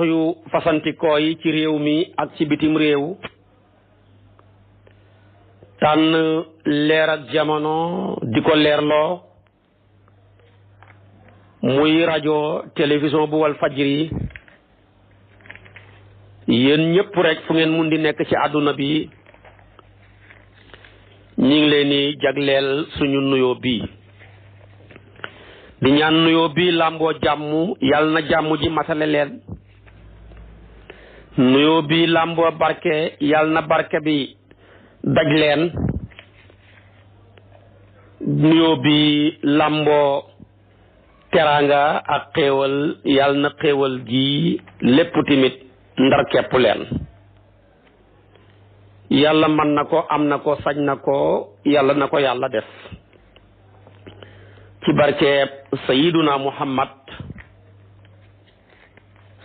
yu fasantikoo yi ci réew mi ak ci bitim réew tànn leer ak jamono di ko leerloo muy rajo télévision bu wal fajri yéen ñëpp rek fu ngeen mun di nekk ci àdduna bi ñi ngi leen di jagleel suñu nuyoo bi di ñaan nuyoo bi làmboo jàmm yàlla na jàmm ji matale leen nuyoo bi làmboo barke yàlla na barke bi daj leen nuyoo bi làmboo teraanga ak xéewal yàlla na xéewal gi lépp timit ndar kepp leen yàlla mën na ko am na ko sañ na ko yàlla na ko yàlla def ci barkeeb sayiduna muhammad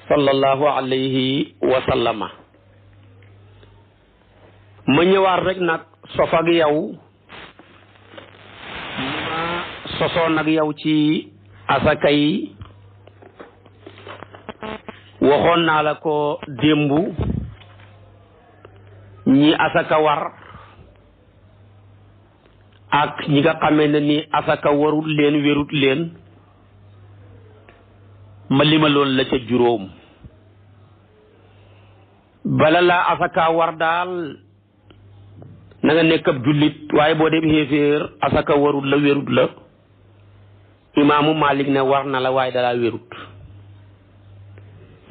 sallallahu alayhi wa sallama ma ñëwaat rek nag sof ak yow ma sosoon ak yow ci asaka yi waxoon naa la ko démb ñi asaka war ak ñi nga xamee ne ni asaka warut leen wérut leen ma limaloon la ca juróom bala laa asaka war daal na nga nekk ab jullit waaye boo dem xéeféer asaka warut la wérut la imaamu Malik ne war na la waaye dalaa wérut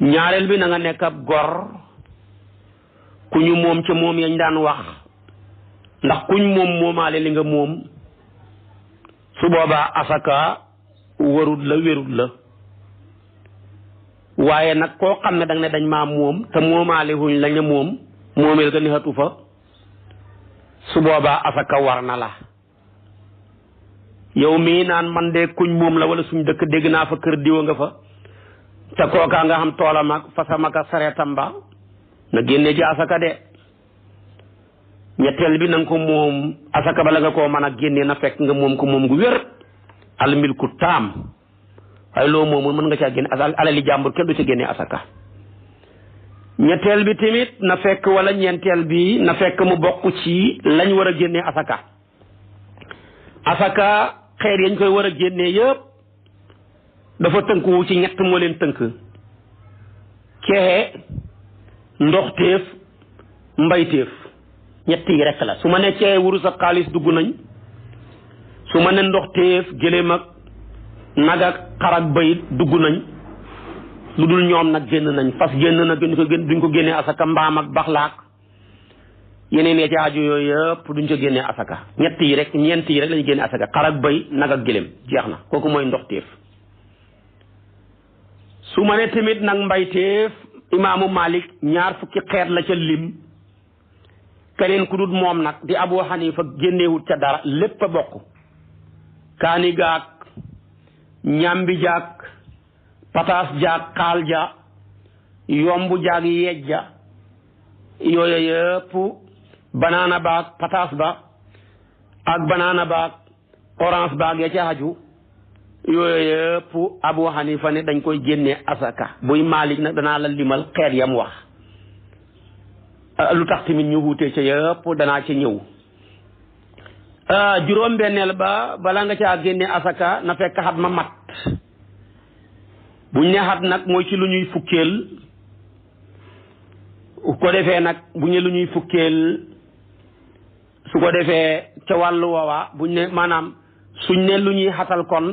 ñaareel bi na nga nekk ab gor ku ñu moom ca moom yañ daan wax ndax kuñ moom moomaale li nga moom su boobaa asaka warut la wérut la waaye nag koo xam ne danga ne dañ maa moom te moomaale wuñ la nga moom moomeel ga nexatu fa su boobaa asaka war na la yow mii naan man de kuñ moom la wala suñ dëkk dégg naa fa kër diwa nga fa te kookaa nga xam toolam ak fasam ak sareetam ba na génne ci asaka de ñetteel bi na nga ko moom asaka bala nga koo mën a génne na fekk nga moom ko moom gu wér al milku taam waaye loo moomul mën nga caa génne alali jàmbur kenn du ca génne asaka ñetteel bi tamit na fekk wala ñeenteel bi na fekk mu bokk ci lañ war a génne asaka asaka xeet yañ koy war a génne yëpp dafa tënku ci ñett moo leen tënk kexe ndoxteef mbayteef ñett yi rekk la su ma ne kexe wurus ak xaalis dugg nañ su ma ne ndoxteef gëléem ak nag ak xar ak bëy dugg nañ lu dul ñoom nag génn nañ fas génn na duñ ko génnee asaka mbaam ak baxlaak yeneen yee ci aju yooyu yëpp duñ ko génnee asaka ñeent yi rek lañu génnee asaka xar ak bëy nag ak gëléem jeex na kooku mooy ndoxteef su ma ne tamit nag mbayteef imaamu Malik ñaar fukki xeet la ca lim keneen ku dul moom nag di Abu Hanifa génneewut ca dara lépp a bokk kaani gaag ñambi jaag pataas jaag xaal ja yombu jaag yeej ja yooyu yëpp banaana baag pataas ba ak banaana baag orange baag ya ca aju yooyu yëpp Abu Hanifa ne dañ koy génnee asaka buy Malik nag danaa la limal xeet yam wax lu tax tamit ñu wuutee ca yëpp danaa ca ñëw juróom benneel ba bala nga caa génne asaka na fekk xat ma mat buñ ne xat nag mooy ci lu ñuy fukkeel ko defee nag buñ ne lu ñuy fukkeel su ko defee ca wàllu woowa buñ ne maanaam suñ ne lu ñuy xatal kon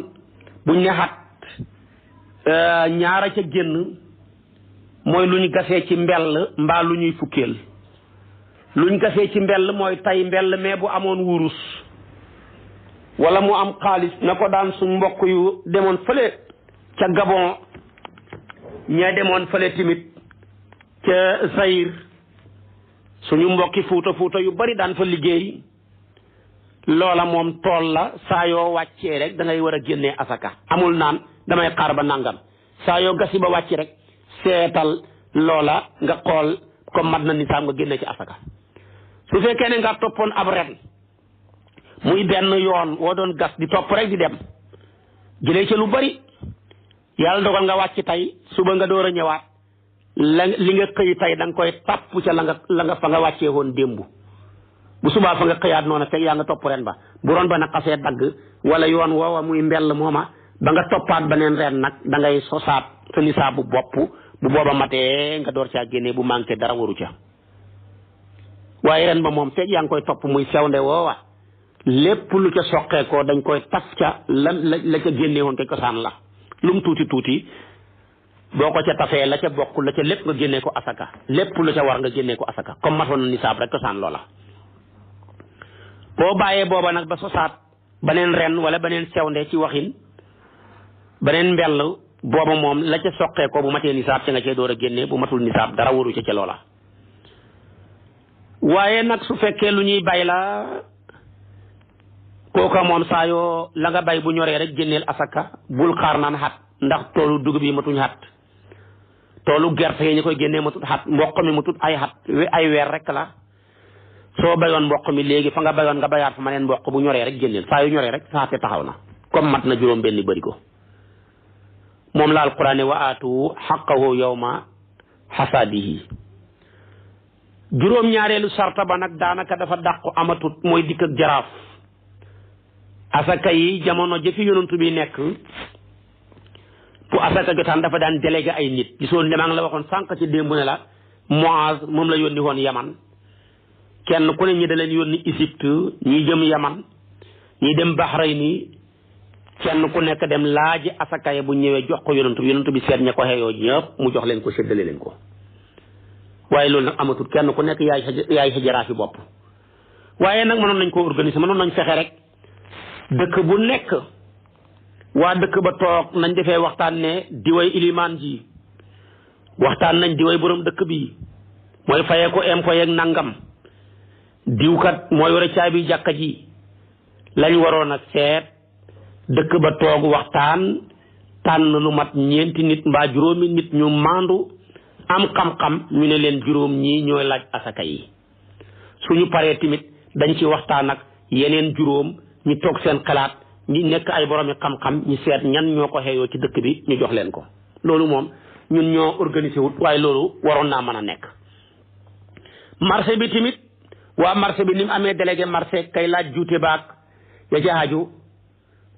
buñ ne xat ñaara ca génn mooy lu ñu gasee ci mbell mbaa lu ñuy fukkeel luñ gasee ci mbell mooy tay mbell mais bu amoon wurus wala mu am xaalis na ko daan suñ mbokk yu demoon fële ca Gabon ñee demoon fële tamit ca Zaïre suñu mbokki fuuta yu bari daan fa liggéey loola moom tool la saa yoo wàccee rek da ngay war a génnee asaka amul naan damay xaar ba nangam saa yoo gasi ba wàcc rek seetal loola nga xool comme mat na nisaam nga génne ci asaka su fekkee ne nga toppoon ab ren muy benn yoon woo doon gas di topp rek di dem jëlee ca lu bari yàlla dogal nga wàcc tey suba nga door a ñëwaat li nga xëy tey da nga koy tapp ca la nga fa nga wàccee woon démb bu subaa fa nga xëyaat noonu fekk yaa nga topp ren ba bu ron ba nag xasee dagg wala yoon woowa muy mbell mooma ba nga toppaat beneen ren nag da ngay sosaat sa nisaabu bopp bu booba matee nga door caa génnee bu manqué dara waru ca waaye ren ba moom fekk yaa ngi koy topp muy sewnde woowa lépp lu ca soqeekoo dañ koy taf ca la ca génnee woon te cosaan la lu mu tuuti tuuti boo ko ca tafee la ca bokk la ca lépp nga génnee ko asaka lépp lu ca war nga génnee ko asaka comme matoon na nisaab rek cosaan loola boo bàyyee booba nag ba sosaat beneen ren wala beneen sewnde ci waxin beneen mbell booba moom la ca soqeekoo bu matee nisaab ca nga cee door a génnee bu matul nisaab dara waru ca loola waaye nag su fekkee lu ñuy bay la kooka moom saa yoo la nga bay bu ñoree rek génneel asaka bul xaar naan xat ndax toolu dugub yi matuñ xat toolu gerte yi ñu koy génnee matut xat mboq mi matut ay xat ay weer rek la soo bayoon mboq mi léegi fa nga bayoon nga bayaat fa ma neen mboq bu ñoree rek génneel saa yu ñoree rek saa te taxaw na comme mat na juróom benn bëri ko moom la alquran wa aatu xaqahu yawma xasaadihi juróom ñaareelu sarta ba nag daanaka dafa dàqu amatut mooy dikk ak jaraaf asaka yi jamono jëfi yonantu bi nekk bu asaka jotaan dafa daan délégué ay nit gisoon ne maa ngi la waxoon sànq ci démb ne la Muaz moom la yónni woon Yaman kenn ku ne ñi da leen yónni Égypte ñi jëm Yaman ñi dem Bahrayn kenn ku nekk dem laaji asaka ya bu ñëwee jox ko yonantu bi seet ña ko xeeyoo ñëpp mu jox leen ko séddale leen ko waaye loolu nag amatul kenn ku nekk yaay sa jaraafi bopp waaye nag mënoon nañ koo organiser mënoon nañ fexe rek dëkk bu nekk waa dëkk ba toog nañ defee waxtaan ne diway ilimaan ji waxtaan nañ diway borom dëkk bi mooy fayee ko impôt yeeg nangam diwkat mooy yore caabi jàkka ji lañ waroon a seet dëkk ba toog waxtaan tànn lu mat ñeenti nit mbaa juróomi nit ñu maandu am xam-xam ñu ne leen juróom ñii ñooy laaj asaka yi suñu paree tamit dañ ci waxtaan ak yeneen juróom ñu toog seen xalaat ñi nekk ay boroomi xam-xam ñu seet ñan ñoo ko xeeyoo ci dëkk bi ñu jox leen ko loolu moom ñun ñoo organisé wut waaye loolu waroon naa mën a nekk marché bi tamit waa marché bi ni mu amee délégué marché kay laaj juute baag ya ci aju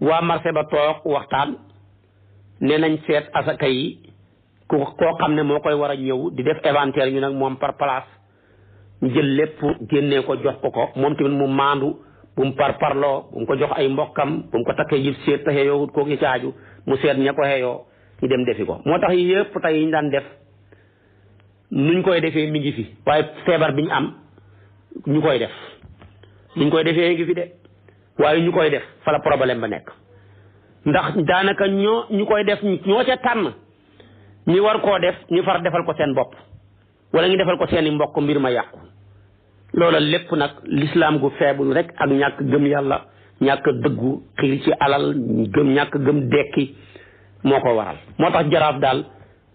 waa marché ba toog waxtaan ne nañ seet asaka yi koo xam ne moo koy war a ñëw di def inventaire ñu nag moom par place ñu jël lépp génnee ko jox ko moom tamit mu maandu bu mu parloo bu mu ko jox ay mbokkam bu mu ko takkee jib seet te xeeyoo wut kooku caaju mu seet ña ko xeeyoo ñu dem defi ko moo tax yëpp tey ñu daan def nuñ koy defee mi ngi fi waaye feebar bi ñu am ñu koy def nuñ koy defee ngi fi de waaye ñu koy def fa la problème ba nekk ndax daanaka ñu koy def ñoo ca tànn ñi war koo def ñu far defal ko seen bopp wala ñu defal ko seeni mbokk mbir ma yàqu loola lépp nag l'islam gu faible rek ak ñàkk gëm yàlla ñàkk dëggu xiir ci alal ñàkk gëm dekki moo ko waral moo tax jaraaf daal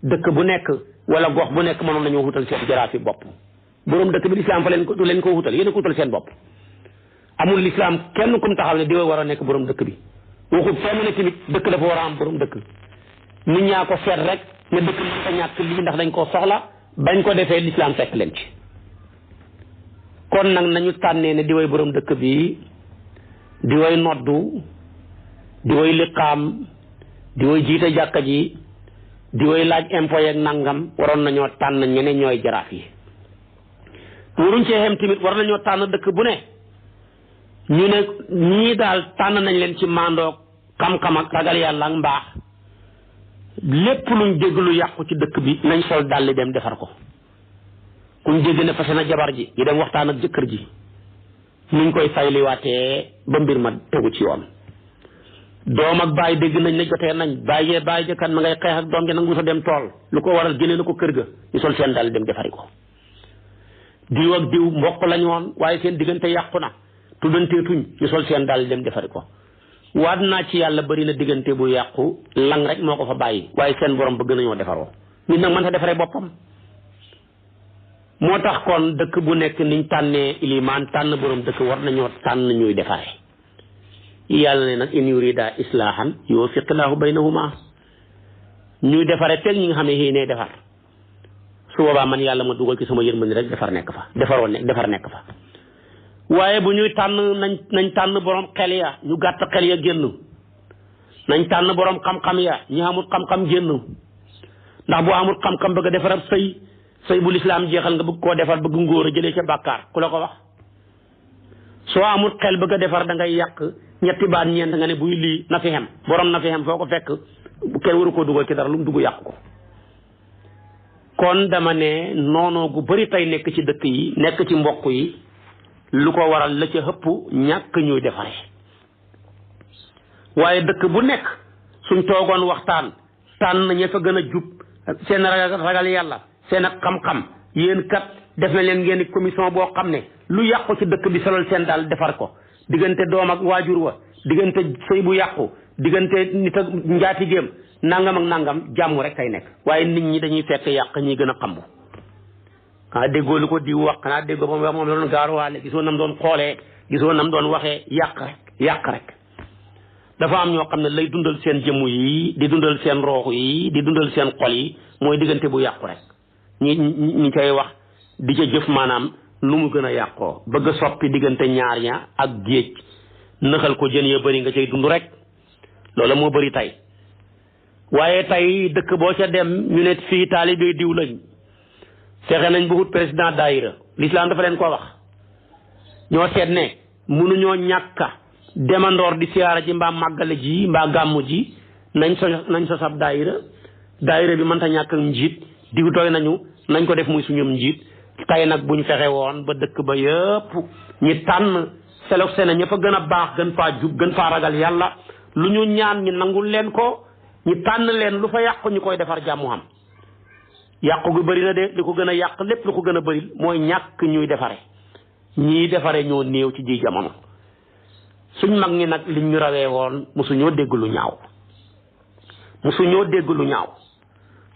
dëkk bu nekk wala gox bu nekk mënoon nañoo wutal seen jaraaf yi bopp boroom dëkk bi l'islam fa leen du leen ko wutal yéen a ko wutal seen bopp amul l'islam kenn kum taxaw ne diwa war a nekk boroom dëkk bi waxut fenn ne tamit dëkk dafa war a am boroom dëkk nit ñaa ko seet rek ne dëkk mën ta ñàkk lii ndax dañ koo soxla bañ ko defee l'islam fekk leen ci kon nag nañu tànnee ne di way borom dëkk bi di way noddu di way liqaam di way jiite jàkka ji di way laaj impôt yeeg nangam waroon nañoo tànn ñeneen ñooy jaraaf yi waruñ cee xem tamit war nañoo tànn dëkk bu ne ñu ne ñii daal tànn nañ leen ci mandoog xam-xam ak ragal yàlla ak mbaax lépp luñ dégg lu yàqu ci dëkk bi nañ sol dalli dem defar ko kuñ dégg ne fase na jabar ji ñu dem waxtaan ak jëkkër ji nuñ koy fayliwaatee ba mbir ma tegu ci yoon doom ak baay dégg nañ ne jotee nañ bàyyee baay jëkkat ma ngay xeex ak doom ji nag mu sa dem tool lu ko waral jëlee na ko kër ga ñu sol seen dalli dem defari ko diw ak diw mbokk lañ woon waaye seen diggante yàqu na tuddanteetuñ ñu sol seen dalli dem defari ko waat naa ci yàlla bari na diggante bu yàqu lang rek moo ko fa bàyyi waaye seen borom bëgg nañoo defaroo nit nag mën ta defaree boppam moo tax kon dëkk bu nekk niñ tànnee ilimaan tànn borom dëkk war nañoo tànn ñuy defare yàlla ne nag in yurida islaahan yuwaffiqillaahu baynahuma ñuy defare fekk ñi nga xam ne xii ne defar su boobaa man yàlla ma dugal ci sama yërmande rek defar nekk fa waaye bu ñuy tànn nañ tànn borom xel ya ñu gàtt xel ya génn nañ tànn borom xam-xam ya ñu amul xam-xam génn ndax boo amul xam-xam bëgg a defar ab sëy bu lislaam jeexal nga bëgg koo defar bëgg ngóor a jëlee ca bàkkaar ku la ko wax soo amul xel bëgg a defar da ngay yàq ñetti baat ñeent nga ne buy lii na fi xem borom na fi xem foo ko fekk kenn waru koo dugal ci dara lu mu dugg yàq ko kon dama ne noonoo gu bari tey nekk ci dëkk yi nekk ci mbokk yi lu ko waral la ca ëpp ñàkk ñuy defare waaye dëkk bu nekk suñ toogoon waxtaan tànn ña fa gën a jub seen ragal yàlla seen ak xam-xam yéen kat def na leen ngeen commission boo xam ne lu yàqu ci dëkk bi solal seen daal defar ko diggante doom ak waajur wa diggante sëy bu yàqu diggante nit ak njaatigéem nangam ak nangam jàmm rek kay nekk waaye nit ñi dañuy fekk yàq ñi gën a xambu xanaa déggoo lu ko diw wax xanaa déggoo ba moom la doon gaaruwaale gisoo nam doon xoolee gisoo nam doon waxee yàq rek dafa am ñoo xam ne lay dundal seen jëmm yi di dundal seen roox yi di dundal seen xol yi mooy diggante bu yàqu rek ñi koy wax di ca jëf maanaam nu mu gën a yàqoo bëgg a soppi diggante ñaar ña ak géej nëxal ko jën ya bëri nga cay dund rek loola moo bëri tey waaye tey dëkk boo ca dem ñu ne fii taalibe diw lañ fexe nañ bu wut président daayira l'islam dafa leen ko wax ñoo seet ne mënuñoo ñàkka demandoor di siyaara ji mbaa màggale ji mbaa gàmmu ji nañ sosab daayira bi mënta ñàkk njiit diw doy nañ ko def muy suñum njiit tey nag buñ fexe woon ba dëkk ba yëpp ñi tànn sélectionné ña fa gën a baax gën faa jub gën faa ragal yàlla lu ñu ñaan ñi nangul leen ko ñi tànn leen lu fa yàqu ñu koy defar jàmmu xam yàqu gu bëri na de li ko gën a yàq lépp lu ko gën a bëri mooy ñàkk ñuy defare ñii defare ñoo néew ci ji jamono suñ mag ñi nag liñ ñu rawee woon mosuñoo dégg lu ñaaw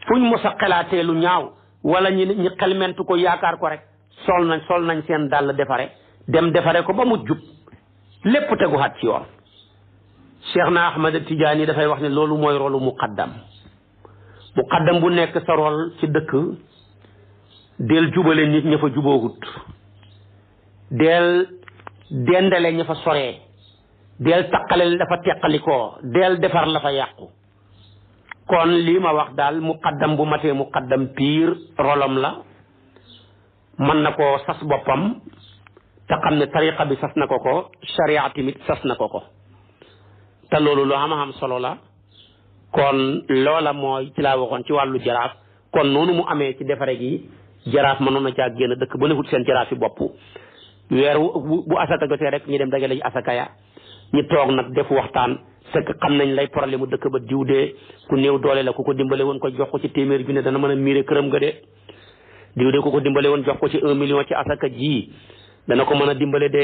fuñ mos a xelaatee lu ñaaw wala ñi xelmentu ko yaakaar ko rek sol nañ seen dàll defare ko ba mu jub lépp tegu xat ci yoon Cheikh na Ahmad Tidiane dafay wax ne loolu mooy rolu muqaddam bu nekk sa rol ci dëkk del jubale nit ña fa juboogut del dendale ña fa soree del taqale dafa teqalikoo del defar la fa yàqu kon lii ma wax daal muqaddam bu matee muqaddam piir rolam la mën na koo sas boppam te xam ne tariqa bi sas na ko sharia tamit sas na ko te loolu lu xam solo la kon loola mooy ci laa waxoon ci wàllu jaraaf kon noonu mu amee ci defare gi jaraaf mënoon na caa génn dëkk ba nefut seen jaraaf yi bopp weer bu asaka jotee rek ñu dem dagale ji asaka ya ñu toog nag def waxtaan fekk xam nañ lay problème mu dëkk ba diw dee ku néew doole la ku ko dimbale woon ko jox ko ci téeméer bi ne dana mën a miire këram ga de diw dee ku ko dimbale woon jox ko ci 1 million ci asaka ji dana ko mën a dimbale de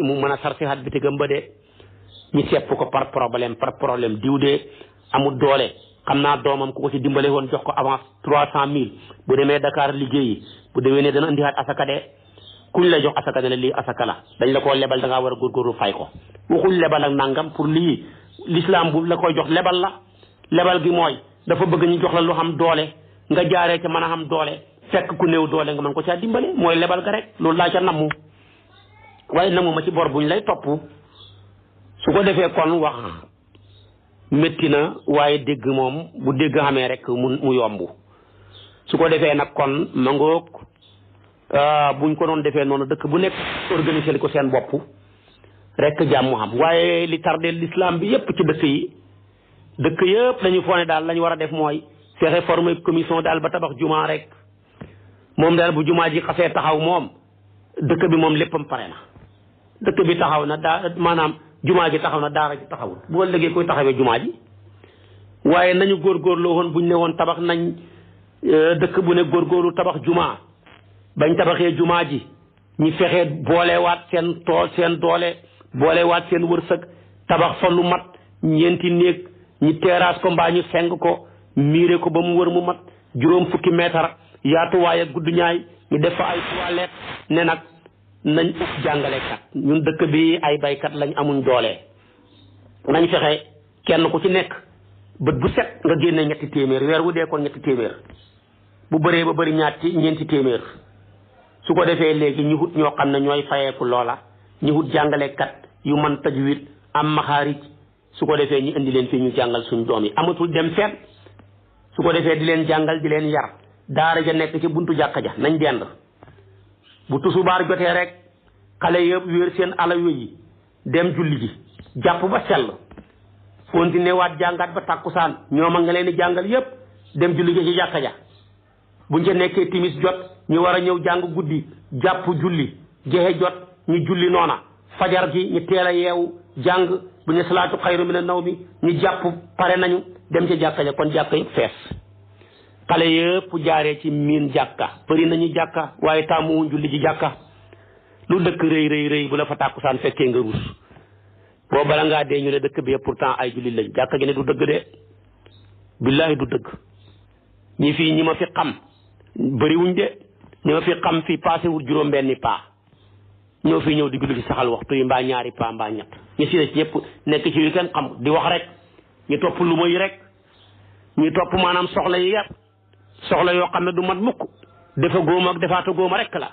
mu mën a sarsihaat bitigam ba de ñu sepp ko par problème diw de amul doole xam naa doomam ku ko ci dimbale woon jox ko avance 300,000 bu demee Dakar liggéeyi bu demee ne dana indiwaat asaka de kuñ la jox asaka ne la lii asaka la dañ la koo lebal da ngaa war a góorgóorlu fay ko waxuñ lebal ak nangam pour lii l'islam bu la koy jox lebal gi mooy dafa bëgg ñu jox la lu xam doole nga jaaree ca mën a xam doole fekk ku néew doole nga mën ko caa dimbale mooy lebal ga rek loolu laa ca namu waaye namu ma ci bor buñ lay topp su ko defee kon wax métti na waaye dégg moom bu dégg xamee rek mu yomb su ko defee nag kon ma ngoog buñ ko doon defee noonu dëkk bu nekk organiser li ko seen bopp rek jàmm xam waaye li tardé l'islam bi yépp ci dëkk yëpp dañu foone daal lañu war a def mooy fexe former commission daal ba tabax jumaa rek moom daal bu jumaa ji xasee taxaw moom dëkk bi moom léppam pare na dëkk bi taxaw na maanaam jumaa ji taxaw na daara ji taxawul bu ëllëgee koy taxawee jumaa ji waaye nañu góorgóorloo woon buñ ne woon tabax nañ dëkk bu ne góorgóorlu tabax jumaa bañ tabaxee jumaa ji ñi fexe boolewaat seen tool seen doole boolewaat seen wërsëg tabax fa lu mat ñeenti néeg ñi terrasse ko mbaa ñu seng ko miire ko ba mu wër mu mat 5 fukki mètre yaatuwaay ak gudd ñaay ñu def fa ay toilette ne nag nañ uf jàngalekat ñun dëkk bi ay baykat lañ amuñ doole nañ fexe kenn ku ci nekk bët bu set nga génne 2 téeméer weer wu dee kon 2 téeméer bu bëree ba bëri ñeenti téeméer su ko defee léegi ñu wut ñoo xam ne ñooy fayeeku loola ñu wut jàngalekat yu man tajwid am maxaarij su ko defee ñu indi leen fii ñu jàngal suñ doom yi amatul dem fenn su ko defee di leen jàngal di leen yar daara ja nekk ci buntu jàkka ja nañ dend bu tusubaar jotee rek xale yëpp wéer seen alawe yi dem julli ji jàpp ba sell continué waat jàngaat ba tàkkusaan ñoom a nga leen di jàngal yëpp dem julli ji ci jàkka ja buñ ca nekkee timis jot ñu war a ñëw jàng guddi jàpp julli gexe jot ñu julli noona fajar gi ñu teel a yeewu jàng bu ñu salaatu xayru mina nawmi ñu jàpp pare nañu dem ca jàkka ja kon jàkka yëpp fees xale yëpp jaaree ci miin jàkka bëri nañu jàkka waaye tàmmuwuñ julli ji jàkka lu dëkk rëy bu la fa tàkkusaan fekkee nga ruus boo bala ngaa dee ñu ne dëkk bi pourtant ay julli lañ jàkka gi ne du dëgg de billaahi du dëgg ñi ma fi xam bëriwuñ de ñi ma fi xam fii passé wul juróom benni paa ñoo fi ñëw di julli ci saxal waxtu yi mbaa ñaari paa mbaa ñett ñu si des ñëpp nekk ci yu kenn xam di wax rek ñu topp lu may rek ñu topp maanaam soxla yi yàpp soxla yoo xam ne du mat mukk dafa góoma ak defaata góoma rek la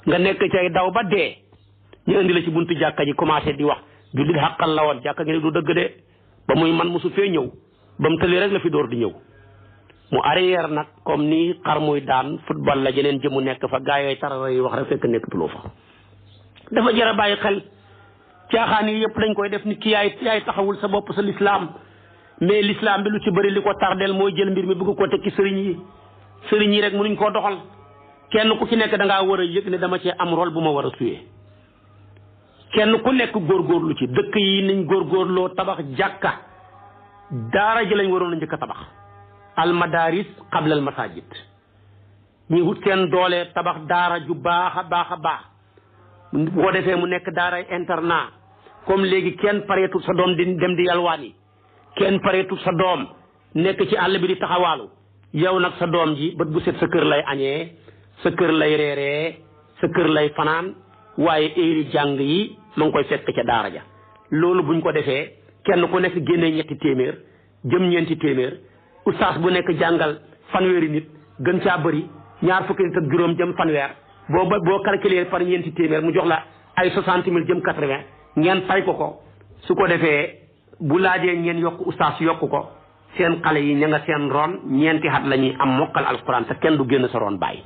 nga nekk ci ay daw ba dee ñu indi la ci buntu jàkka ji commencé di wax jullit xàqal la woon jàkka gi ne du dëgg de ba muy man mosu fee ñëw ba mu tëlee rek la fi door di ñëw mu arrière nag comme ni xar muy daan football la jeneen jëmu nekk fa gaa yooyu tarara yi wax rek fekk nekkatuloo fa dafa jar a bàyyi xel caaxaan yi yëpp dañ koy def ni ki yaay taxawul sa bopp sa lislaam mais lislaam bi lu ci bëri li ko tardeel mooy jël mbir mi bëgg ko tekki sëriñ yi rek mënuñ koo doxal kenn ku ci nekk da ngaa war a yëg ne dama cee am rôle bu ma war a suyee kenn ku nekk góorgóorlu ci dëkk yi nañ góorgóorloo tabax jàkka daara ji lañ waroon a njëkk a tabax almadaris qabla al masajid ñu wut seen doole tabax daara ju baax a baax a baax bu ko defee mu nekk daaray internat comme léegi kenn pareetul sa doom di dem di yalwaan yi kenn pareetul sa doom nekk ci àll bi di taxawaalu yow nag sa doom ji bët bu set sa kër lay añee sa kër lay reeree sa kër lay fanaan waaye éeri jàng yi ma ngi koy fekk ca daara ja loolu buñ ko defee kenn ku nekk génnee ñetti téeméer jëm ñeenti téeméer ustaas bu nekk jàngal fanweeri nit gën caa bëri ñaar fukki nit ak juróom jëm fanweer boo calculer par ñeenti téeméer mu jox la ay 60 000 jëm 80 ngeen fay ko su ko defee bu laajee ngeen yokk ustaas yokk ko seen xale yi ña nga seen ron ñeenti at la ñuy am mokkal alquran te kenn du génn sa ron bàyyi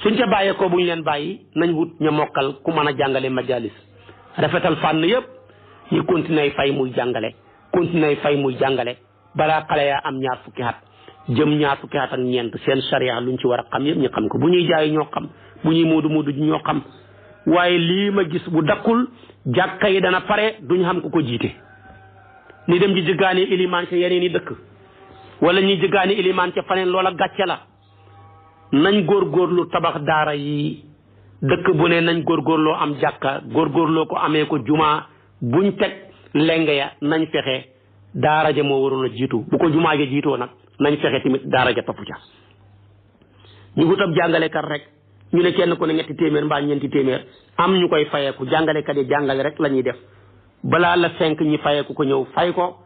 suñ ca bàyyee ko bu ñu leen bàyyi nañ wut ña mokkal ku mën a jàngale majalis rafetal fànn yëpp ñu continuer fay muy jàngale balaa xale yaa am ñaar fukki at jëm ñaar fukki at ak ñeent seen charia luñ ci war a xam yëpp ñu xam ko bu ñuy jaay ñoo xam bu ñuy moodu ñoo xam waaye lii ma gis bu dakkul jàkka yi dana pare duñ xam ku ko jiite ni dem di jëggaani ilimaan ca yeneen i dëkk wala ñuy jëggaani ilimaan ca faneen loola gàcce la nañ góorgóorlu tabax daara yi dëkk bu ne nañ góorgóorloo am jàkka góorgóorloo ko amee ko jumaa buñ teg leng ya nañ fexe daara ja moo waroon a jiitu bu ko jumaa ja jiitoo nag nañ fexe tamit daara ja topp ca ñu wutab jàngalekat rek ñu ne kenn ku ne ñetti téeméer mbaa ñeenti téeméer am ñu koy fayeeku jàngalekat yi jàngale rek la ñuy def balaa la 5 ñi fayeeku ko ñëw fay ko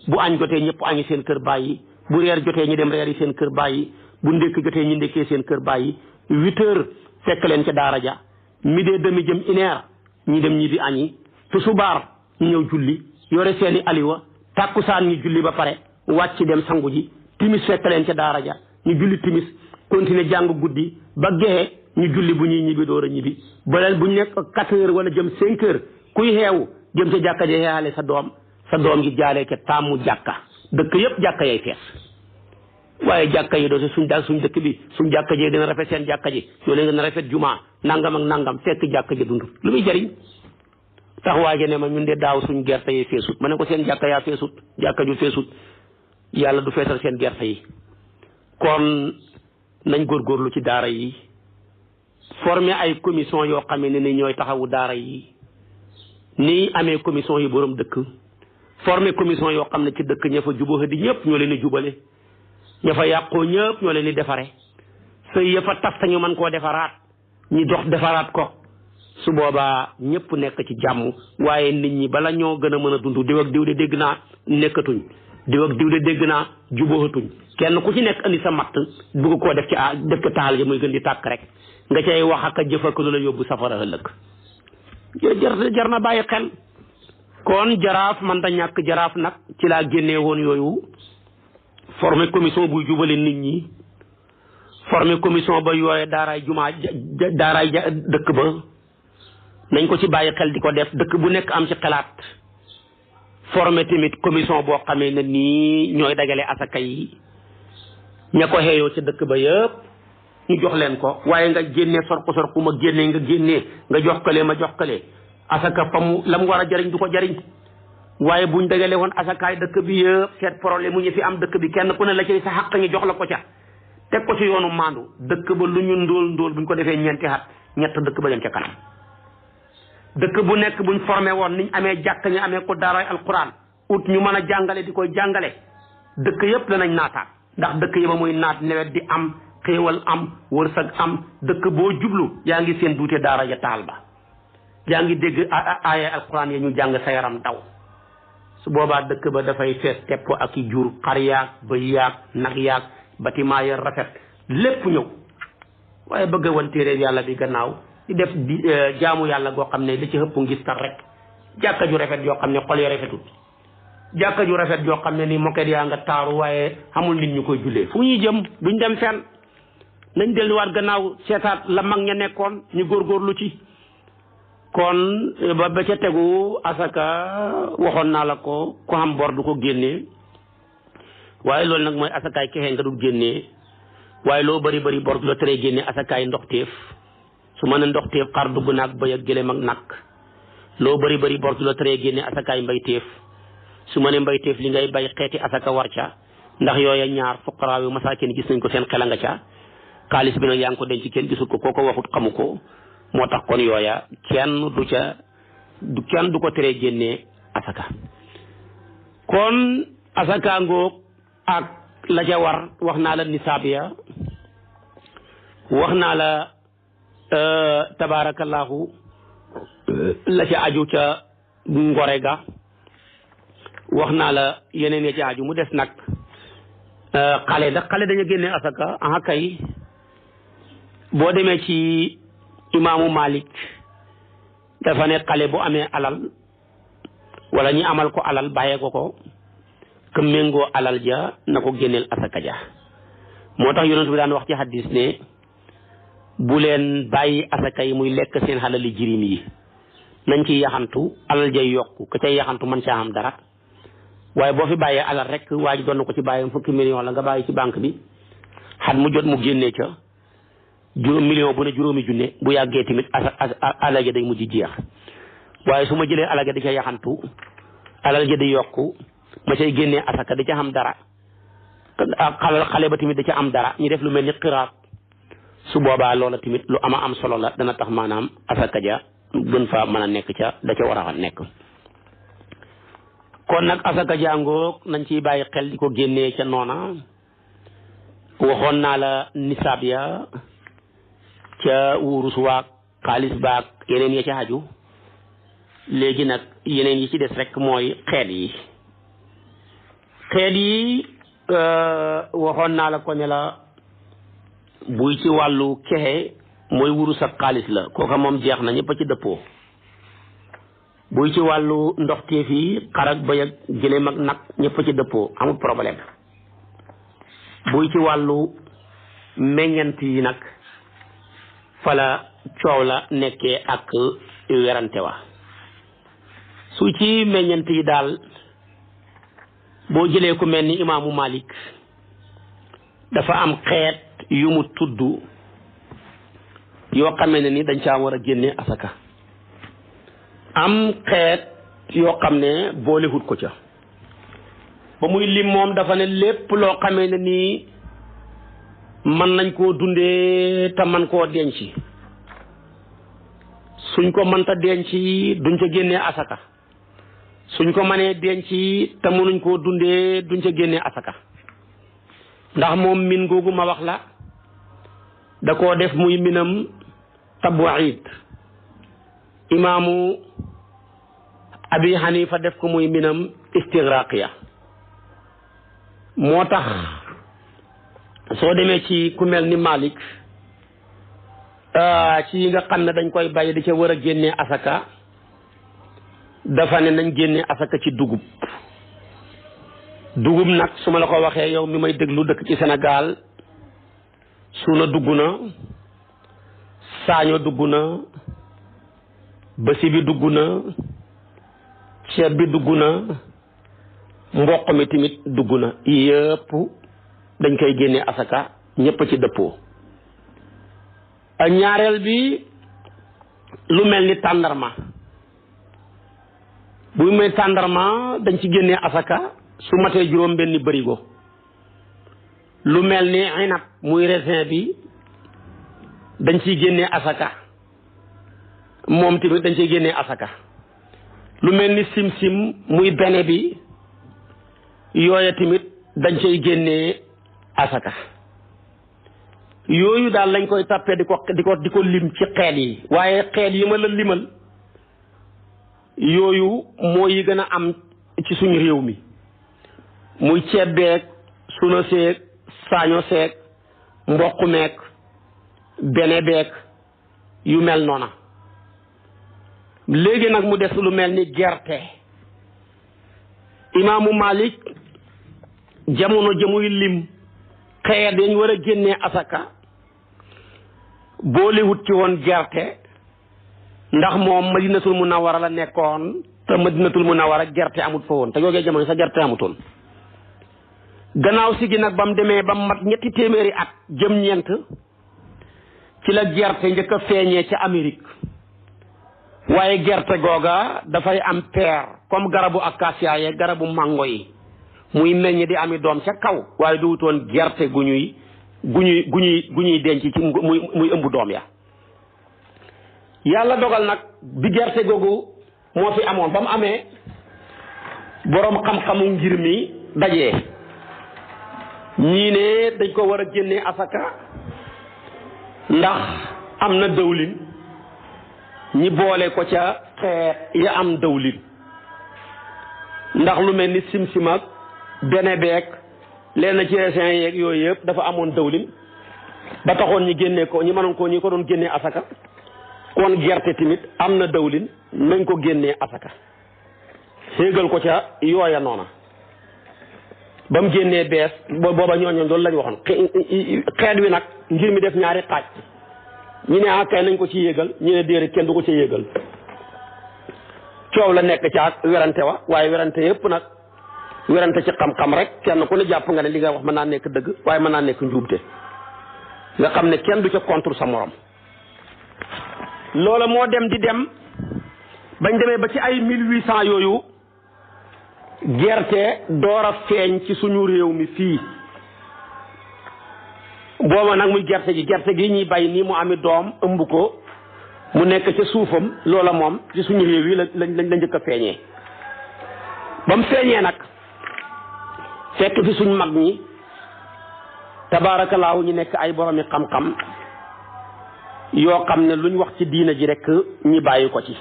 bu añ jotee ñëpp añi seen kër bàyyi bu reer jotee ñu dem reer yi seen kër bàyyi bu ndékk jotee ñu ndékkee seen kër bàyyi 8 heures fekk leen ca daara ja 12:30 jëm 1 heure ñi dem ñi di añi tusubaar ñu ñëw julli yore seeni aliwa tàkkusaan ñu julli ba pare wàcc dem sangu ji timis fekk leen ca daara ja ñu julli timis continuer jàng guddi ba gexe ñu julli bu ñuy ñibbi door a ñibbi baleel bu ñu nekk 4 heures wala jëm 5 heures kuy xeewu jëm ca jàkka ji xeexale sa doom gi jaalee ca taamu jàkka dëkk yëpp jàkka yay fees waaye jàkka yi doo suñ dëkk bi suñ jàkka ji dina rafet seen jàkka ji ñoo leen gën a rafet jumaa nangam ak nangam fekk jàkka ji dund lu muy jariñ tax waaye ne ma ñun de daaw suñ gerte yi feesut ma ne ko seen jàkka yaa feesut jàkka ju feesut yàlla du feesal seen gerte yi kon nañ góorgóorlu ci daara yi former ay commission yoo xam ne ni ñooy taxawu daara yi ni amee commission yi borom dëkk former commission yoo xam ne ci dëkk ña fa jubóo di ñëpp ñoo leen di jubale ña fa yàqoo ñëpp ñoo leen di defare sëy ya fa taf ñu mën koo defaraat ñi dox defaraat ko su boobaa ñëpp nekk ci jàmm waaye nit ñi bala ñoo gën a mën a dund diw ak diw de dégg naa nekkatuñ diw ak diw de dégg naa jubóotuñ kenn ku ci nekk andi sa matt bëgg koo def ko taal ji muy gën di tàkk rek nga cay wax ak a jëf ak lu la yóbbu safara ëllëg jar na bàyyi xel. kon jaraaf man da ñàkk jaraaf nag ci laa génnee woon yooyu formé commission buy jubale nit ñi formé commission ba yooye daaraay jumaa daaraay dëkk ba nañ ko ci bàyyi xel di ko def dëkk bu nekk am ci xalaat formé tamit commission boo xamee ne nii ñooy dagale asaka yi ña ko xeeyoo ca dëkk ba yëpp ñu jox leen ko waaye nga génnee sorku ma génnee nga jox kale ma jox kale asaka fa mu la mu war a jariñ du ko jariñ waaye buñ dagale woon asakaay dëkk bi yëpp seet problème mu ñu fi am dëkk bi kenn ku ne la ci sa xaq ngi jox la ko ca teg ko ci yoonu maandu dëkk ba lu ñu ndóol buñ ko defee ñeenti at ñett dëkk ba dem ca kanam dëkk bu nekk buñ formé woon niñ amee jàkk ñu amee ko daaray alquran ut ñu mën a jàngale di koy jàngale dëkk yëpp danañ naataat ndax dëkk yi ba muy naat nawet di am xéewal am wërsëg am dëkk boo jublu yaa ngi seen duute daara ja taal ba yaa ngi dégg aaya alquran ya ñu jàng sa yaram daw su boobaa dëkk ba dafay fees tepp ak i jur xar yaag bëy yaag nag yaag bâtiment ya rafet lépp ñëw waaye bëgg a wan téere yàlla bi gannaaw di def jaamu yàlla goo xam ne li ci ëpp ngis tar rek jàkka ju rafet yoo xam ne xol ya rafetul jàkka ju rafet yoo xam ne ni moket yaa nga taaru waaye xamul nit ñu koy jullee fu ñuy jëm duñ dem fenn nañ delluwaat gannaaw seetaat la mag ña nekkoon ñu góorgóorlu ci kon ba ca tegu asaka waxoon naa la ko ku xam bor du ko génnee waaye loolu nag mooy asakaay kexe nga du génnee waaye loo bari bor du la teree génnee asakaay ndoxteef su ma ne ndoxteef xar dugg naag bëy ak gëléem ak nag loo bari bor du la teree génne asakaay mbayteef su ma ne mbayteef li ngay bay xeeti asaka war ca ndax yooya ñaar fuqaraa yu masaakin gis nañ ko seen xel nga ca xaalis bi nag yaa ngi ko denc kenn gisul ko kooko waxut xamu ko moo tax kon yooya kenn du ko teree génnee asaka kon asaka ngoog ak la ca war wax naa la nisaab ya wax naa la tabaarakallaahu la ca aju ca ngore ga wax naa la yeneen ya ca aju mu des nag xale dañu génne asaka aha kay boo demee ci imaamu Malik dafa ne xale bu amee alal wala ñi amal ko alal bàyyee ko ka méngoo alal ja na ko génneel asaka ja moo tax yonent bi daan wax ci hadis ne bu leen bàyyi asaka yi muy lekk seen xalali jirim yi nañ ci yaxantu alal jay yokku ka cay yaxantu man caa am dara waaye boo fi bàyyee alal rek waa ji doon na ko ci bàyyi fukki million la nga bàyyi ci banque bi xat mu jot mu génnee ca million bu ne juróomi junne bu yàggee tamit alal ja day mujj jeex waaye su ma jëlee alal ja di ca yaxantu alal ja di yokku ma cay génnee asaka di ca am dara xale ba tamit da ca am dara ñu def lu mel ni xiraat su boobaa loola tamit lu ama am solo la dana tax maanaam asaka ja gën fa mën a nekk ca da ca war a nekk kon nag asaka jàngoog nañ ciy bàyyi xel di ko génnee ca noona waxoon naa la nisaab ya ca wurus waag xaalis baag yeneen ya ca aju léegi nag yeneen yi ci des rek mooy xeet yi waxoon naa la ko ne la buy ci wàllu kexe mooy wurus ak xaalis la kooka moom jeex na ñëpp a ci dëppoo buy ci wàllu ndoxteef yi xar ak bëy ak gëléem ak nag ñëpp a ci dëppoo amul problème buy ci wàllu meññant yi nag fala coow la nekkee ak werante wa su ci meññant yi daal boo jëlee ku mel ni imaamu Malik dafa am xeet yu mu tudd yoo xamee ne ni dañ caa war a génne asaka am xeet yoo xam ne boolewut ko ca ba muy lim moom dafa ne lépp loo xamee ne nii mën nañ koo dundee te man koo denc suñ ko mënta denc duñ ca génnee asaka suñ ko mënee denc te mënuñ koo dundee duñ ca génnee asaka ndax moom min googu ma wax la da koo def muy minam tabwaid imaamu Abi Hanifa def ko muy minam istigraqiya moo tax soo demee ci ku mel ni Malik ci yi nga xam ne dañ koy bay di ca war a génnee asaka dafa ne nañ génnee asaka ci dugub nag su ma la ko waxee yow mi may déglu dëkk ci Sénégal suuna dugg na, saaño dugg na, bësi bi dugg na, ceeb bi dugg na, mboq mi tamit dugg na, yëpp dañ koy génnee asaka, ñëpp ci dëppoo. ñaareel bi lu mel ni tàndarma, bu may tàndarma dañ ci génnee asaka su matee juróom benni bërigo. lu mel ni inab muy raisin bi dañ ciy génnee asaka, moom tamit dañ ciy génnee asaka. lu mel ni simsim muy bene bi yooya tamit dañ cay génnee asaka. yooyu daal lañ koy tàppee di ko lim ci xeet yi, waaye xeet yi ma la limal yooyu moo yi gën a am ci suñu réew mi, muy ceeb beeg suna seeg saaño seeg mboq meeg bene beeg yu mel noona. léegi nag mu des lu mel ni gerte. imaamu Malik jamono jëmuy lim xeet dañ war a génnee asaka boolewut ci woon gerte, ndax moom Madinatul Munawwara la nekkoon te Madinatul Munawwara gerte amut fa woon te yoogee jamono sa gerte amutoon. gannaaw si gi nag ba mu demee ba mat 200 at jëm 4 ci la gerte njëkk a feeñee ca Amérique, waaye gerte googa dafay am peer comme garabu acacia yeeg garabu mango yi, muy meññ di ami doom ca kaw, waaye du wutoon gerte gu ñuy denc ci muy ëmb doom ya. yàlla dogal nag bi gerte googu moo fi amoon, ba mu amee boroom xam-xamu ngir mi dajee, ñii ne dañ ko war a génnee asaka ndax am na dëwlin, ñi boole ko ca xeet ya am dëwlin, ndax lu mel ni simsim ak bene beeg leen ci raisin yeeg yooyu yëpp dafa amoon dëwlin ba taxoon ñi génnee ko, ñi mënoon ko ñi ko doon génnee asaka. kon gerte tamit am na dëwlin, nañ ko génnee asaka, séegal ko ca yooya noona. ba mu génnee bees booba ñooñu loolu lañ waxoon. xeet wi nag ngir mi def ñaari xaaj, ñu ne kay nañ ko ci yéegal, ñu ne déedéet kenn du ko ci yéegal. coow la nekk ca ak werante wa, waaye werante yëpp nag werante ci xam-xam rek, kenn ku ne jàpp nga ne li nga wax mën naa nekk dëgg waaye mën naa nekk njuumte, nga xam ne kenn du ca contre sa morom. loola moo dem di dem bañ demee ba ci ay 1800 yooyu gerte door a feeñ ci suñu réew mi fii. booba nag muy gerte gi ñuy bay nii mu ami doom ëmb ko mu nekk ca suufam, loola moom ci suñu réew yi lañ njëkk a feeñee. ba mu feeñee nag fekk fi suñ mag ñi tabaarakallaahu ñu nekk ay boromi xam-xam yoo xam ne luñ wax ci diina ji rek ñi bàyyi ko ci.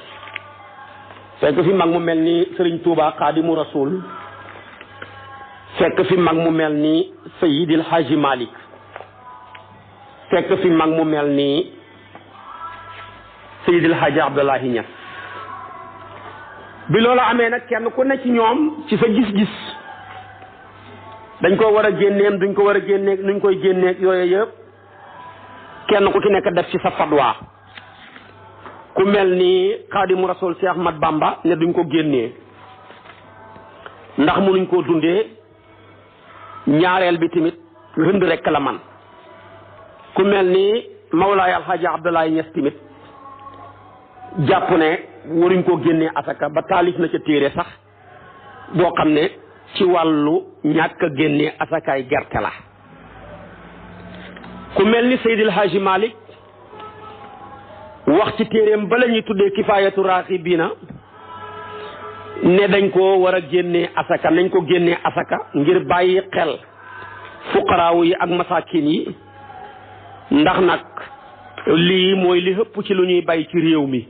fekk fi mag mu mel ni Sëriñ Tuubaa Xaadimu Rasuul, fekk fi mag mu mel ni Seydil Haaji Malik, fekk fi mag mu mel ni Seydil Haaji Abdoulahi Ñas. bi loolu amee nag kenn ku ne ci ñoom ci sa gis-gis dañ ko war a génneem duñ ko war a génneeg nuñ koy génneeg yooyu yëpp kenn ku ci nekk def ci sa fatwa. ku mel ni Xaadimu Rasuul Cheikh Ahmad Bamba ne duñ ko génnee ndax mënuñ koo dundee, ñaareel bi tamit rënd rek la man. ku mel ni Mawlaay Alxaaji Abdoulaye Ñas tamit jàpp ne waruñ koo génnee asaka, ba taalif na ca téere sax boo xam ne ci wàllu ñàkk a génnee asakaay gerte la. ku mel ni Seydil Haaji Malik wax ci téereem ba la ñuy tuddee Kifaayatu Raaxibiina ne dañ ko war a génnee asaka, nañ ko génnee asaka ngir bàyyi xel fuqaraawu yi ak masaakin yi, ndax nag lii mooy li ëpp ci lu ñuy bay ci réew mi,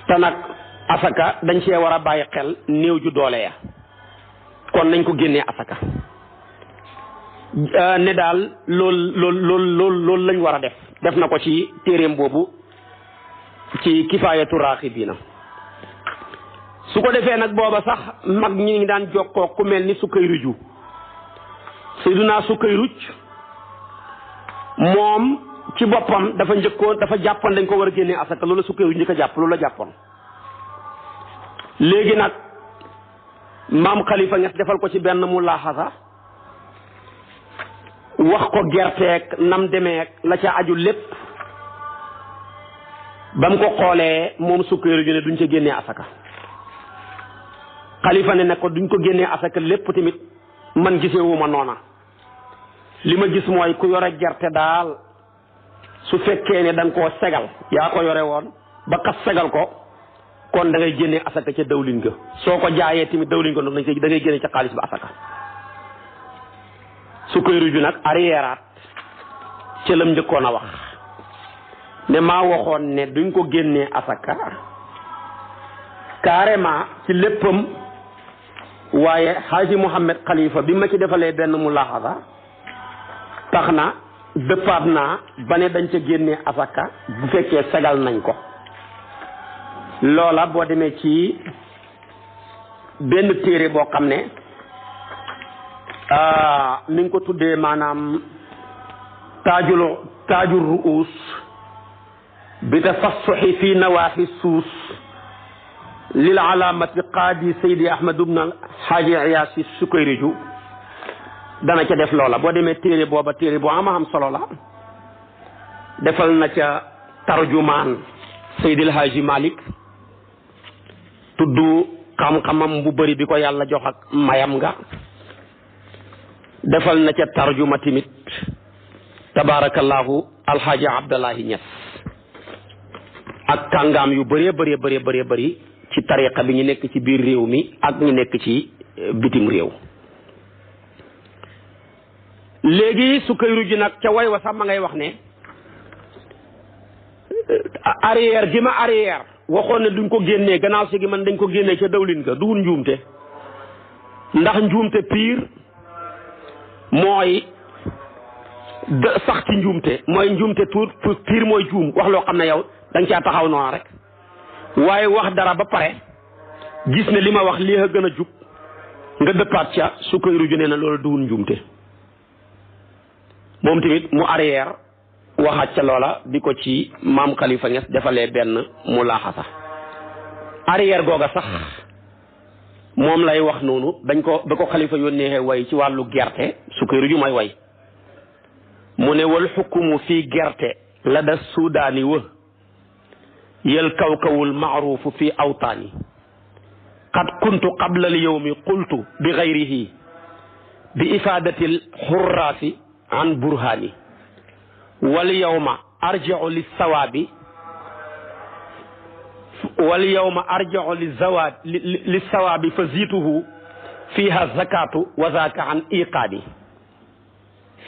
te nag asaka dañ cee war a bàyyi xel néew ju doole ya, kon nañ ko génnee asaka. ne daal loolu lañ war a def na ko ci téeréem boobu ci kifaayatu raaxibiina. su ko defee nag booba sax mag ñi ngi daan jokkoo ku mel ni Sukayruju. Sayyiduna Sukayruj moom ci boppam dafa jàppoon dañ ko war a génnee asaka loolu la Sukayruj njëkk a jàpp loolu la jàppoon. léegi nag maam Khalifa Niass defal ko ci benn mulaaxasa wax ko gerteeg nam demeek la ca aju lépp ba mu ko xoolee moom Sukayruju ne duñ ca génnee asaka. Khalifa ne ko duñ ko génnee asaka lépp tamit man gisewuma noona li ma gis mooy ku yore gerte daal su fekkee ne da nga koo segal yaa ko yore woon ba kas segal ko kon da ngay génnee asaka ca dawlin ga soo ko jaayee tamit dawlin ga noonu da ngay génne ca xaalis ba asaka. Sukayruju nag arrièreaat ca lam njëkkoon a wax ne maa waxoon ne duñ ko génnee asaka carrément ci léppam waaye Haji Mouhamed Khalifa bi ma ci defalee benn mulaaxasa tax na dëppaat naa ba ne dañ ca génnee asaka bu fekkee segal nañ ko. loola boo demee ci benn téere boo xam ne mi ngi ko tuddee maanaam taajul ruus bi tafassuxi fi nawaaxi suus lil alaamati qaadi Seydi Ahmad ibn Xaaji Iyaasi Sukayruju dana ca def loola boo demee téere booba téere bu am solo la defal na ca tarjumaan Seydi El Hadji Malick tudd xam-xamam bu bëri bi ko yàlla jox ak mayam nga defal na ca tarjuma tamit tabaarakallaahu alxaaji Abdallahi Ñas ak kàngaam yu bëree bëri ci tariqa bi ñu nekk ci biir réew mi ak ñu nekk ci bitim réew. léegi Sukayruju nag ca way wa sax ma ngay wax ne arrière gi ma arrière waxoon ne duñ ko génnee gannaaw si gi man dañ ko génnee ca dawlin ga duhul njuumte ndax njuumte pire mooy sax ci njuumte mooy njuumte pire mooy juum wax loo xam ne yow danga caa taxaw noonu rek waaye wax dara ba pare gis ne li ma wax lii a gën a jub nga dëppaat ca Sukayruju nee na loolu duhul njuumte moom tamit mu arrière waxaat ca loola di ko ci maam Khalifa Niass defalee benn mulaaxasa arrière googa sax moom lay wax noonu dañ ko ba ko Khalifa yónnee way ci wàllu gerte Sukayruju mooy way mu ne wal xukumu fii gerte la da suudaani wa yal kawkawul maaruufu fii awtaani qad kuntu qabla al yawmi qultu bi gayrihi bi ifaadati al xurraasi an burhaani wal yawma arji'u lissawaabi wal yawma arji'u lissawaabi fa ziituhu fiiha zakaatu wa zaaka an iqaadi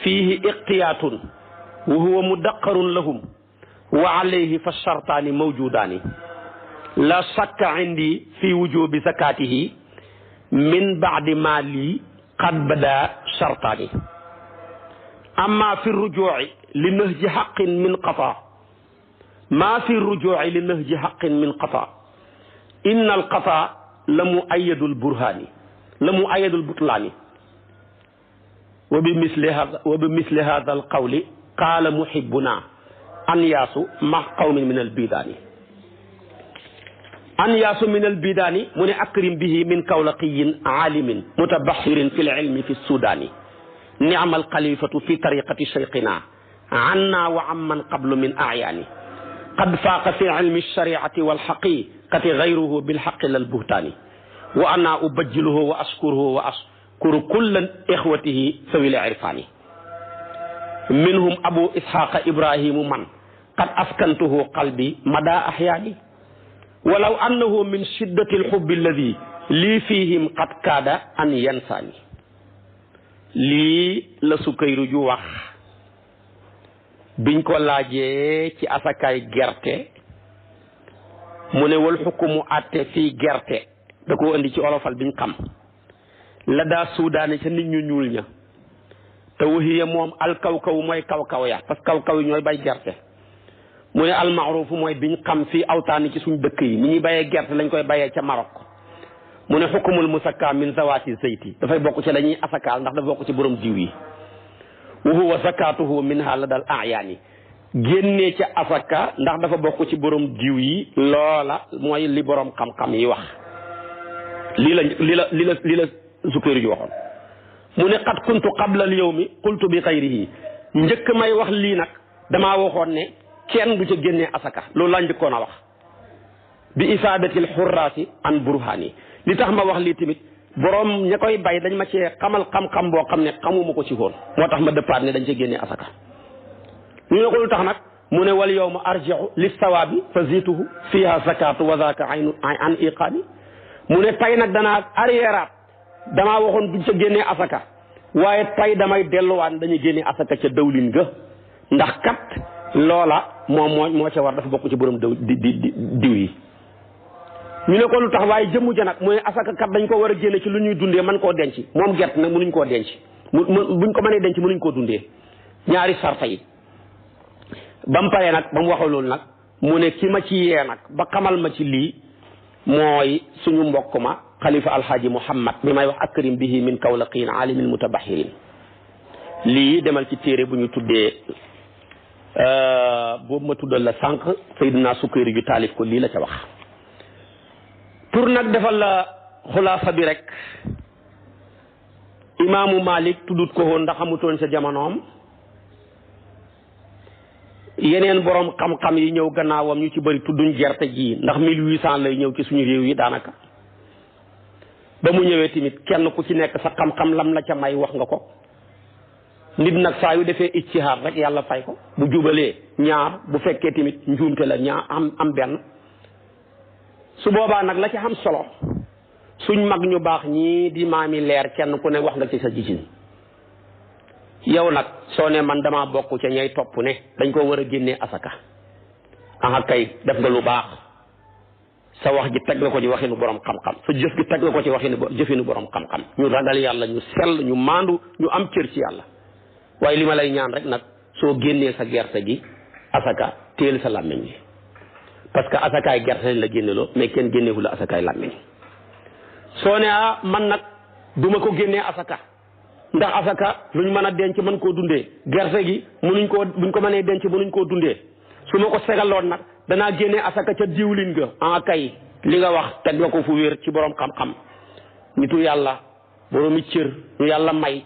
fiihi iqtiyaatun wa huwa mudaqarun lahum wa alayhi fa shartaani mawjudaani la shakka indi fi wujubi zakatihi min baadi ma lii qad bada shartaani amma fi rujuuci li nahji xaqin min qata ma fi rujuuci li nahji xaqin min qata inna alqata la mu ayadu lburhaani la mu ayadu lbutlaani wa bi misli hada alqawli qaala muhibbuna anyaasu ma qawmin min albidaani anyaasu min albidaani mu ne akrim bihi min kawlaqiyin aalimin mutabaxirin fi lilmi fi sudaani nicma alxalifatu fi tariqati cheikhina anna wa amman qablu min acyaani qad faaqa fi ilmi alshariati walxaqiqati gayruhu bilxaqi lalbuhtaani wa ana ubajjiluhu wa ashkuruhu wa ashkuru kulla ixwatihi sawi lirfaani minhum abu ishaqa ibrahimu man qad askantuhu qalbi mada ahyaani walaw annahu min shiddati alxubbi alladi lii fihim qad kaada an yansaani lii la Sukayruju wax biñ ko laajee ci asakaay gerte mu ne wal xukumu àtte fii gerte da ko indi ci olofal biñ xam la daa suudaane ca nit ñu ñuul ña te wahiya moom alkaw-kaw mooy kaw-kaw ya parce que kaw-kaw yi ñooy bay gerte mu ne almaarufu mooy biñ xam fii awtaani ci suñ dëkk yi ni ñuy bayee gerte lañ koy bayee ca Maroc mu ne xukumul musakka min zawaati zayti dafay bokk ci la ñuy asakaal ndax dafa bokk ci borom diw yi wa huwa zakatuhu minha la dal ayaani génnee ca asaka ndax dafa bokk ci borom diw yi loola mooy li borom xam-xam yi wax lii la Sukayri ji waxoon mu ne qad kuntu qabla al yawmi qultu bi xayrihi njëkk may wax lii nag damaa waxoon ne kenn du ca génnee asaka loolu laa njëkkoon a wax bi isaadatil xurraasi an burhaani li tax ma wax lii tamit borom ña koy bay dañ ma cee xamal xam-xam boo xam ne xamuma ko ci woon moo tax ma dëppaat ne dañ ca génnee asaka ñu ne ko lu tax nag mu ne wal yawma arji'u lis sawaabi fa zituhu fiha zakatu wa zaka an iqaani mu ne tay nag danaa arriéraat damaa waxoon duñ ca génnee asaka waaye tay damay delluwaat dañuy génnee asaka ca dawlin ga ndax kat loola moom moo ca war dafa bokk ci borom diw yi ñu ne ko lu tax waaye jëmmu ja nag mooy asaka kat dañ ko war a génne ci lu ñuy dundee mën koo denc moom gerte nag mënuñ koo denc buñ ko mënee denc mënuñ koo dundee ñaari sarta yi ba mu paree nag ba mu waxee loolu nag mu ne ki ma ci yee nag ba xamal ma ci lii mooy suñu mbokk ma xalifa alxaaji Muhammad bi may wax akrim bihi min kawlaqiin aalimin mutabahirin lii demal ci téere bu ñu tuddee boobu ma tuddal la sànq Seydina Sukayri ju taalif ko lii la ca wax pour nag defal la xulaasa bi rek imaamu Malik tuddut ko woon ndax amutoon sa jamonoom yeneen borom xam-xam yi ñëw gannaawam ñu ci bëri tudduñ gerte ji ndax 1800 lay ñëw ci suñu réew yi daanaka ba mu ñëwee tamit kenn ku ci nekk sa xam-xam lam la ca may wax nga ko nit nag saa yu defee ijtihaad rek yàlla fay ko bu jubalee ñaar bu fekkee tamit njuumte la ñaar am benn su boobaa nag la ci xam solo suñ mag ñu baax ñii di maami leer kenn ku ne wax nga ci sa gisin yow nag soo ne man dama bokk ca ñay topp ne dañ ko war a génnee asaka aha kay def nga lu baax sa wax ji teg nga ko ci waxinu borom xam-xam sa jëf gi teg nga ko ci jëfinu borom xam-xam ñu ragal yàlla ñu sell ñu maandu ñu am cër ci yàlla waaye li ma lay ñaan rek nag soo génnee sa gerte gi asaka téel sa làmmiñ bi parce que asakaay gerte lañ la génneloo mais kenn génneewu la asakaay làmmiñ soo ne man nag duma ko génnee asaka ndax asaka luñ mën a denc mën koo dundee gerte gi buñ ko mënee denc mënuñ koo dundee su ma ko segaloon nag danaa génnee asaka ca diwlin ga kay li nga wax teg nga ko fu wér ci borom xam-xam nitu yàlla boroomi cër ñu yàlla may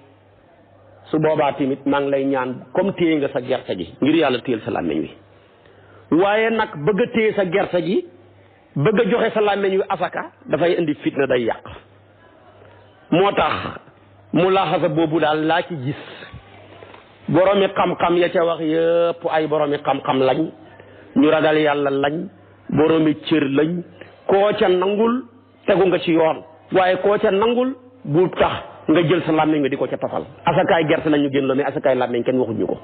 su boobaa tamit maa ngi lay ñaan comme téye nga sa gerte gi ngir yàlla téyel sa làmmiñ wi waaye nag bëgg a téye sa gerte gi bëgg a joxe sa làmmiñ wi asaka dafay indi fitna day yàq moo tax mu laaxasa boobu daal laa ci gis boroomi xam-xam ya ca wax yëpp ay boroomi xam-xam lañ ñu ragal yàlla lañ boroomi cër lañ koo ca nangul tegu nga ci yoon waaye koo ca nangul bu tax nga jël sa làmmiñ nga di ko ca tafal asakaay gerte lañ ñu génn loo mais asakaay làmmiñ kenn waxuñu ko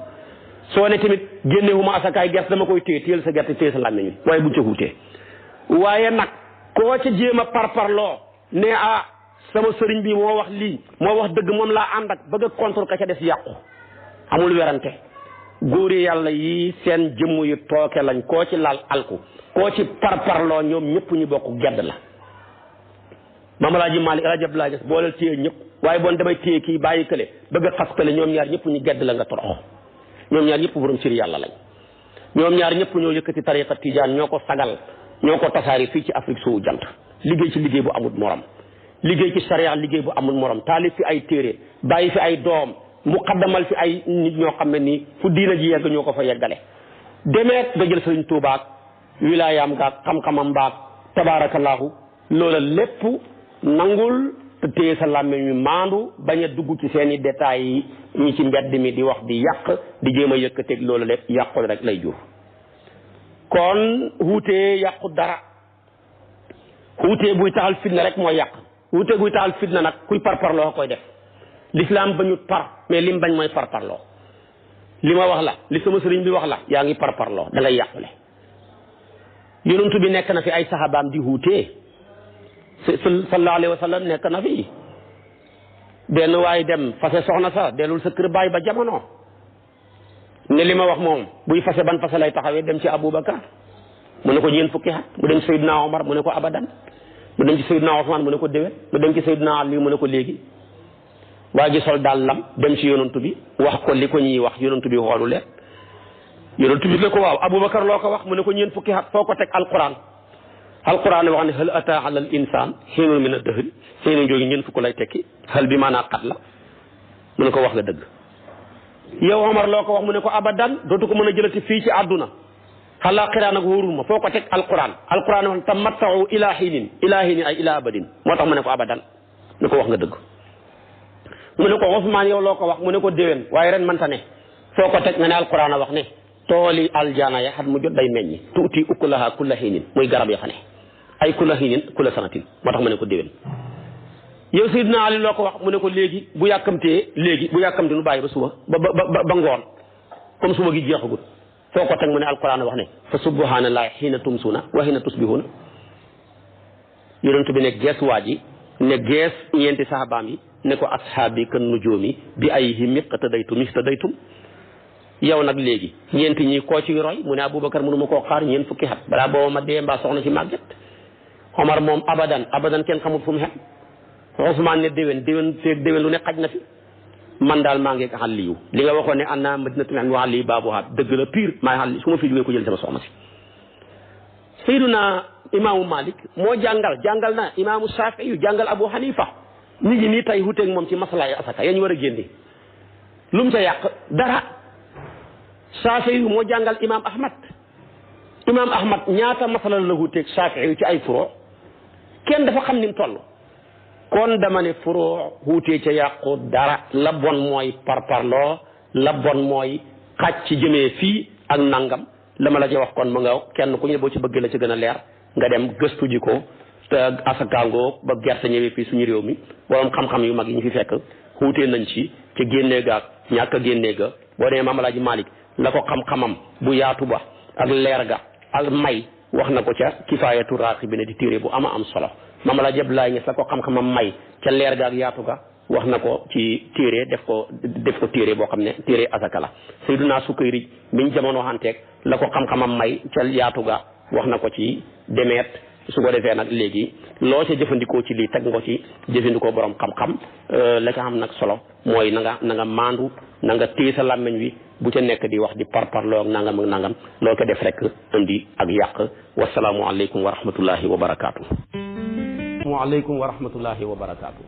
soo ne tamit génnewuma asakaay gerte dama koy téyel sa gerte téye sa làmmiñ wi waaye bu ca wuutee waaye nag koo ca jéem a parparloo ne sama sëriñ bi moo wax lii moo wax dëgg moom laa ànd ak bëgg a contre ka ca des yàqu amul werante góori yàlla yi seen jëmm yu tooke lañ koo ci laal alku koo ci parparloo ñoom ñëpp ñu bokk gedd la Maam Alaaji Maalik Alaaji Abdoulaye Niass booleel téye ñëpp waaye bon damay téye kii bàyyi kële bëgg a xas kële ñoom ñaar ñëpp ñu gedd la nga torox ñoom ñaar ñëpp borom cër yàlla lañ ñoom ñaar ñëpp ñoo yëkkati tariqa tijaan ñoo ko sagal ñoo ko tasaari fii ci Afrique soowu jant liggéey ci liggéey bu amul morom liggéey ci sariya liggéey bu amul morom taalif fi ay téere bàyyi fi ay doom muqaddamal fi ay nit ñoo xam ne nii fu diina ji yegg ñoo ko fa yeggale demeet nga jël Sëriñ Tuubaa wilaayaam gaag xam-xamam baag tabaarakallaahu loola lépp nangul te téye sa làmmiñ wi maandu bañ a dugg ci seeni détails yi ñi ci mbedd mi di wax di yàq di jéem a yëkkateeg loolu lépp yàqul rek lay jur kon wuutee yàqu dara wuutee buy taxal fitna rek mooy yàq wuutee buy taxal fitna nag kuy parparloo koy def l'islam bañu par mais lim bañ mooy parparloo li ma wax la li sama sëriñ bi wax la yaa ngi parparloo da ngay yàqule yonentu bi nekk na fi ay saxaabaam di wuutee sallallahu alayhi wa sallam nekk na fi benn waaye dem fase soxna sa dellul sa kër baay ba jamono ne li ma wax moom buy fase ban fase lay taxawee dem ci Aboubacar mu ne ko ñeent fukki at mu dem ci Seydina Omar mu ne ko abadan mu dem ci Seydina Ousmane mu ne ko déwén mu dem ci Seydina Ali mu ne ko léegi waa ji sol daal lam dem ci yonantu bi wax ko li ko ñuy wax yonantu bi xoolu leen yonantu bi ne ko waaw Aboubacar loo ko wax mu ne ko ñeent fukki at foo ko teg alquran wax ne hal ata ala al insan xiinun min ad-dahri xiinun jógi ñeent fukk lay tekki hal bi maanaa xat la mu ne ko wax nga dëgg yow Omar loo ko wax mu ne ko abadan dootu ko mën a jëlati fii ci àdduna xalaa xiraa nag wóorul ma foo ko teg alquran wax tamattau ila xiinin ay ila abadin moo tax mu ne ko abadan ne ko wax nga dëgg mu ne ko Ousmane yow loo ko wax mu ne ko déwén waaye ren manta ne foo ko teg nga ne alquran wax ne tooli aljana ya xat mu jot day meññi tuuti ukulaha kulla xiinin muy garab ya fa ne ay kulla xiinin kulla sanatin moo tax mu ne ko déwén yow Seydina Ali loo ko wax mu ne ko léegi bu yàkkamtee nu bàyyi ba suba ba ngoon comme suba gi jeexagut foo ko teg mu ne alquran wax ne fa subhanallahi xiina tumsuna wa xiina tusbihuna yonent bi ne gees waa ji ne gees ñeenti sahabaam yi ne ko ashaabi kan nujoomi bi ayhim iqtadaytum yow nag léegi ñeenti ñi koo ci roy mu ne Aboubacar mënu ma koo xaar ñeent fukki at balaa booba ma dee mbaa soxna si màgget Omar moom abadan kenn xamul fu mu xem Ousmane ne déwén lu ne xaj na fi man daal maa ngi Aliyu li nga waxoon ne ana madinatul ilmi wa Aliyu baabuhaa dëgg la pire maa ngi su ma fi jógee ko jël sama soxna si Seyduna imaamu Malik moo jàngal na imaamu Shafii yu jàngal Abu Hanifa nit ñi nii tey wuteeg moom ci masalaay asaka ya ñu war a génne lu mu sa yàq dara Shafii yu moo jàngal imaam Ahmad ñaata masala la wuteeg Shafii yu ci ay furo kenn dafa xam ni mu toll kon dama ne furo wuutee ca yàqu dara la bon mooy parparloo la bon mooy xàcc ci jëmee fii ak nangam la ma la ca wax kon ma nga kenn ku ñu boo ci bëggee la ci gën a leer nga dem gëstu ji ko te asakaangoo ba gerte ñëwee fii suñu réew mi borom xam-xam yu mag yi ñu fi fekk wuutee nañ ci ca génnee ga ak ñàkk a génnee ga boo demee Maam Alaaji Malik la ko xam-xamam bu yaatu ba ak leer ga ak may wax na ko ca Kifaayatu Raaxibiin di téere bu ama am solo Maam Alaaji Abdoulaye Niass la ko xam-xamam may ca leer ga ak yaatu ga wax na ko ci téere def ko téere boo xam ne téere asaka la Seydunaa Sukayri biñ jamono waxanteeg la ko xam-xamam may ca yaatu ga wax na ko ci demeet su ko defee nag léegi loo ca jëfandikoo ci lii teg nga ci jëfandikoo borom xam-xam la ca xam nag solo mooy na nga maandu na nga téye sa làmmiñ wi bu ca nekk di wax di parparloo ak nangam ak nangam loo ko def rek indi ak yàq wasalaamualeykum wa rahmatullahi wa barakaatu. waaleykum wa rahmatullahi wa barakaatu.